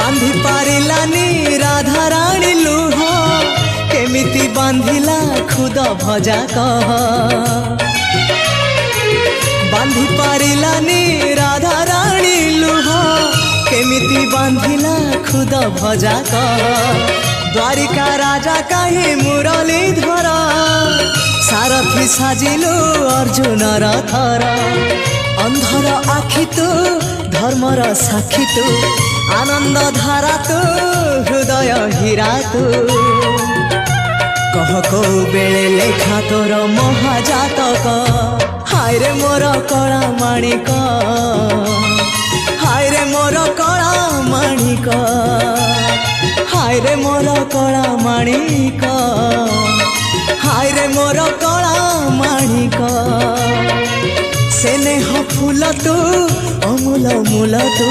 बांधी पारिलानी राधा रानी लुह केमिति बांधिला खुद भजा कह बांधी पारिलानी राधा रानी लुह केमिति बांधिला खुद भजा कह द्वारिका राजा कहीं मुरलीधर सारथी साजिलु अर्जुन रथर अंधर आखि तू धर्मर साक्षी तू आनंद धारा तू हृदय हीरा तू कह को बेले लेखा तोर महाजातक हाय रे मोर कला माणिक हाय रे मोर कला माणिक हाय रे मोर कला माणिक हाय रे मोर कला माणिक स्नेह फूल तू अमूल मूल तू।